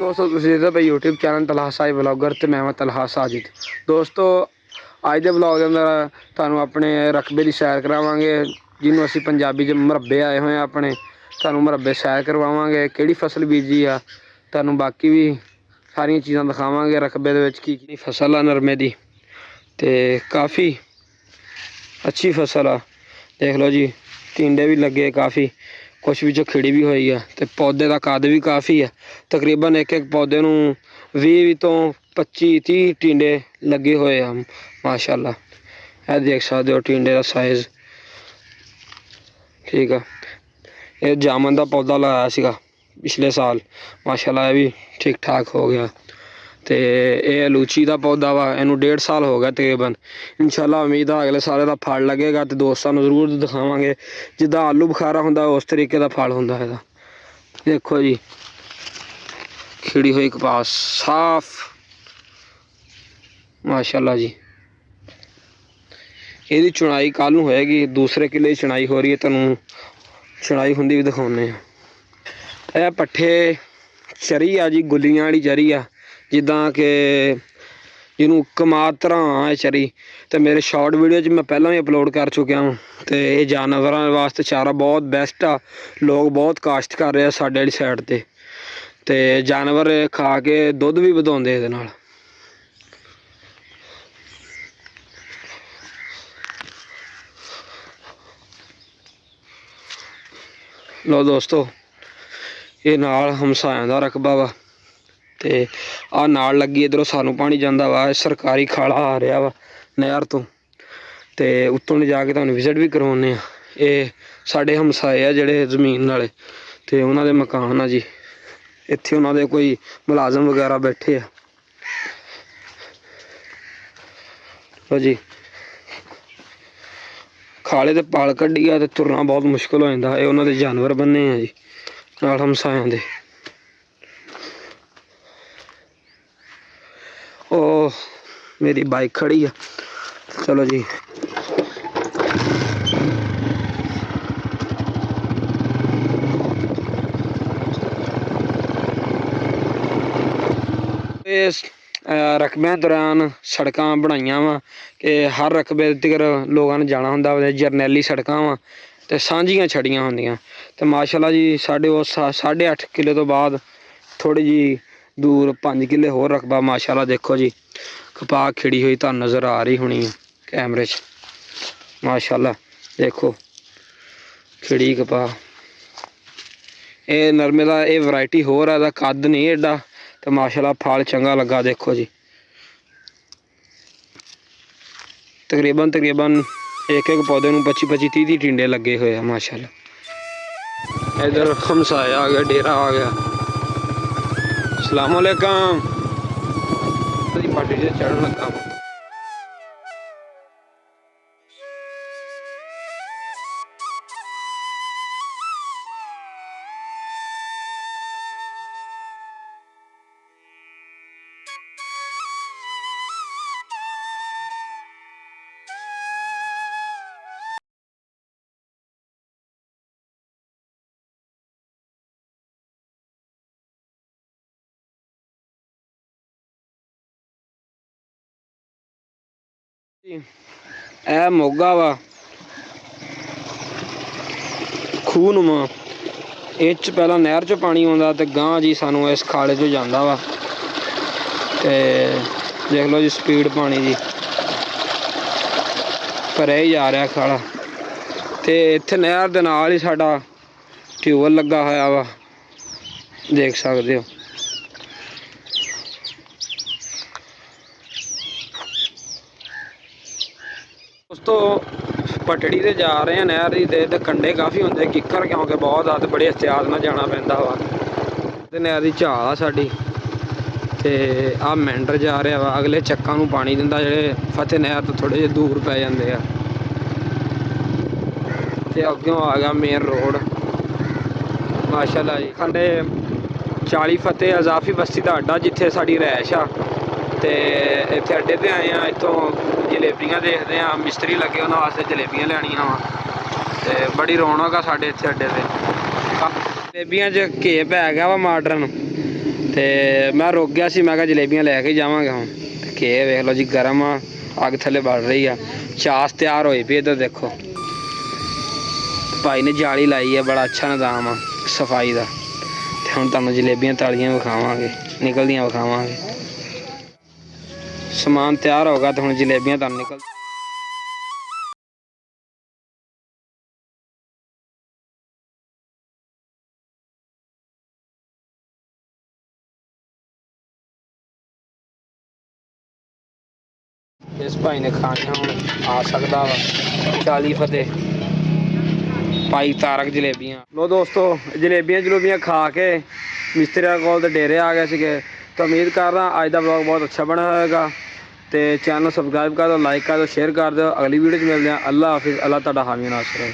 दोस्तों तुसीं देखदे पए YouTube channel Talha Sahib blogger ते मैं तलहा साजिद। दोस्तों अज के ब्लॉग के अंदर तुहानू अपने रकबे की सैर करावांगे जिन्होंने असीं पंजाबी च मुरब्बे आए हुए अपने। तुहानू मुरब्बे सैर करवावांगे किहड़ी फसल बीजी आ, तुहानू बाकी भी सारियां चीज़ां दिखावांगे रकबे दे विच की फसल आ नरमे दी। ते काफ़ी अच्छी फसल आ, देख लो जी टिंडे भी लगे काफ़ी, कुछ भी खिड़ी भी हुई है। तो पौधे का कद भी काफ़ी है, तकरीबन एक एक पौधे नूं 20 तो 25-30 टिंडे लगे हुए हैं माशाल्लाह। यह देख सकते हो टिंडे का साइज़, ठीक है। यह जामन का पौधा लगाया सीगा पिछले साल, माशाल्लाह यह भी ठीक ठाक हो गया। तो यह लूची का पौधा वा, इनू 1.5 साल हो गया तकरीबन। इंशाल्लाह उम्मीद है अगले साल का फल लगेगा तो दोस्तों को जरूर दिखावांगे। जिदा आलू बुखारा होंदा उस तरीके का फल होंदा है। देखो जी खिड़ी हुई कपास साफ माशाल्लाह जी। यदी चुनाई कल नूं होएगी, दूसरे किले की चुनाई हो रही है, तुहानूं चुनाई होंदी भी दिखाउने। यह पट्ठे चरी आ जी, गुलियां वाली चरी आ, जिदा कि जिन्हों कमातरा है चरी। तो मेरे शॉर्ट वीडियो मैं पहला भी अपलोड कर चुकिया हूँ। तो ये जानवरों वास्ते चारा बहुत बेस्ट आ, लोग बहुत काश्त कर रहे हैं साडे वाली साइड ते। ते जानवर खा के दुध भी वधाउंदे इहदे नाल। लो दोस्तों ये नाल हमसायां दा रकबा वा, ते आ नाल लगी इधरों सानू पानी जांदा वा, सरकारी खाला आ रहा वा नहर तो। ते उत्तों जाके तुहानू विजिट भी करवाउने। ये साडे हमसाए आ जेहड़े जमीन वाले, ते उन्हां दे मकान आ जी। इत्थे उन्हां दे कोई मुलाजम वगैरह बैठे आ। लो जी खाले ते पाल कड्ढिया ते तुरना बहुत मुश्किल हो जाता है। उन्हां दे जानवर बन्ने आ जी नाल हमसायां दे। ओ मेरी बाइक खड़ी है, चलो जी। इस रकबे दौरान सड़क बनाइया वा कि हर रकबे तक लोगों ने जाना होंगे। जरनैली सड़क वा तो सांझियां छड़ियां होंदियां। तो माशाल्लाह जी साढ़े वो 8.5 किले तो बाद थोड़ी जी दूर 5 किले होर रकबा माशाल्लाह। देखो जी कपाह खिड़ी हुई तुहानू नज़र आ रही होनी है कैमरे च, माशाल्लाह देखो खिड़ी कपाह। ये नरमे का ये वैरायटी होर है, कद नहीं एडा, तो माशाल्लाह फल चंगा लगा। देखो जी तकरीबन एक एक पौधे में 25-30 टिंडे लगे हुए हैं माशाल्लाह। इधर हमसाया आ गया, डेरा आ गया। अस्सलाम वालेकुम। पार्टी से चढ़न लगा। ए मोगा वा खूहनुमा, इस पहला नहर चो पानी आता तो गांह जी सानू इस खाले चो जाता वा। ते देख लो जी स्पीड पानी जी, भरे ही जा रहा खाला। तो इत्थे नहर दे नाल ही साडा ट्यूबवैल लगा होया वा, देख सकते हो। दोस्तों पटड़ी से जा रहे हैं नहर की, तो कंढे काफ़ी होंगे किक्कर क्योंकि बहुत आ, तो बड़े एहतियात नाल जाना पैंदा वा। ते नहर की झाल आ साडी, ते आ मैंडर जा रहा वा अगले चक्कां नूं पानी दिंदा, जेहड़े फतेह नहर तो थोड़े जे दूर पै जांदे आ। ते अग्गों आ गया मेन रोड माशाल्लाह जी। खंडे 40 फतेह अजाफी बस्ती का अड्डा जिथे साडी रैश आ। ते इत्थे अड्डे ते आए हैं, इत्थों जलेबियां देखते हैं, मिस्त्री लगे उन्होंने वास्ते जलेबियां लैनियां वा। ते बड़ी रौनक आ साडे इत्थे अड्डे ते। जलेबियां च घे पै गया वा मॉडर्न, ਤੇ ਮੈਂ ਰੁਕ ਗਿਆ ਸੀ, ਮੈਂ ਕਿਹਾ ਜਲੇਬੀਆਂ ਲੈ ਕੇ ਜਾਵਾਂਗੇ ਹੁਣ। ਤੇ ਘੇ ਵੇਖ ਲਓ ਜੀ ਗਰਮ ਆ, ਅੱਗ ਥੱਲੇ ਬਲ ਰਹੀ ਆ, ਚਾਸ ਤਿਆਰ ਹੋਈ ਪਈ। ਇੱਧਰ ਦੇਖੋ ਭਾਈ ਨੇ ਜਾਲੀ ਲਾਈ ਹੈ, ਬੜਾ ਅੱਛਾ ਨਿਜ਼ਾਮ ਆ ਸਫਾਈ ਦਾ। ਤੇ ਹੁਣ ਤੁਹਾਨੂੰ ਜਲੇਬੀਆਂ ਤਲੀਆਂ ਵਿਖਾਵਾਂਗੇ, ਨਿਕਲਦੀਆਂ ਵਿਖਾਵਾਂਗੇ। ਸਮਾਨ ਤਿਆਰ ਹੋ ਗਿਆ ਤੇ ਹੁਣ ਜਲੇਬੀਆਂ ਤੁਹਾਨੂੰ ਨਿਕਲ ਇਸ ਭਾਈ ਨੇ ਖਾਣੀਆਂ ਹੁਣ ਆ ਸਕਦਾ ਵਾ। ਚਾਲੀ ਫਤਿਹ ਭਾਈ ਤਾਰਕ ਜਲੇਬੀਆਂ। ਲੋ ਦੋਸਤੋ, ਜਲੇਬੀਆਂ ਖਾ ਕੇ ਮਿਸਤਰੀਆਂ ਕੋਲ ਤੇ ਡੇਰੇ ਆ ਗਏ ਸੀਗੇ। ਤਾਂ ਉਮੀਦ ਕਰਦਾ ਅੱਜ ਦਾ ਵਲੌਗ ਬਹੁਤ ਅੱਛਾ ਬਣਿਆ ਹੋਏਗਾ। ਤੇ ਚੈਨਲ ਨੂੰ ਸਬਸਕ੍ਰਾਈਬ ਕਰ ਦਿਓ, ਲਾਈਕ ਕਰ ਦਿਓ, ਸ਼ੇਅਰ ਕਰ ਦਿਓ। ਅਗਲੀ ਵੀਡੀਓ 'ਚ ਮਿਲਦੇ ਹਾਂ। ਅੱਲਾ ਹਾਫਿਜ਼। ਅੱਲਾ ਤੁਹਾਡਾ ਹਾਮੀ ਨਾਸਰ ਹੈ।